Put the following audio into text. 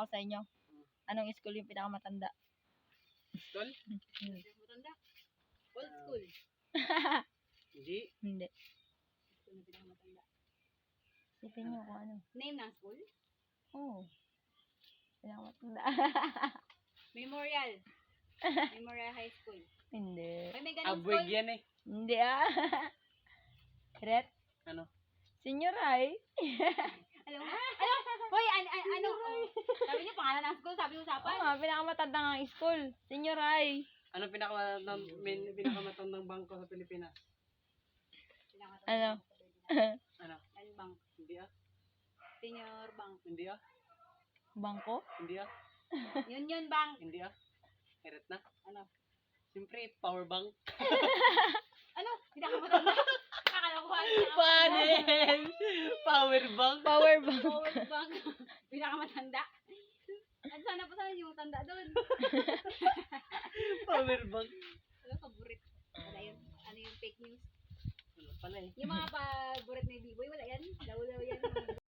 ako sa inyo. Anong school yung pinakamatanda? Tol? Matanda. Old school. Hindi. Hindi. School na pinakamatanda. Sipin nyo kung ano. Name ng school? Oo. Pinakamatanda. Memorial. Memorial High School. Hindi. May ganong Abweg school? yan eh. Hindi Ret? Ano? Senior high? Alam mo? Hoy, ano? Sabi niyo pangalan ng school, sabi Oo usapan. nga, pinakamatanda ng school. Senior high. Ano pinakamatandang bangko sa Pilipinas? Ano? Ano? Land Bank. Hindi ah. Senior Bank. Hindi ah. Bangko? Hindi ah. Union Bank. Hindi ah. Eret na. Ano? Siyempre, power bank. Ano? Pinakamatanda. Kakalakuhan. Panin! Power bank. Power bank. Power Bank. Pinakamatanda. At sana pa sana yung tanda doon. Power bank. Ano paborit? Wala yun. Ano yung fake news? Ano pala eh. Yung mga paborit ni B-Boy, wala yan. Daw yan.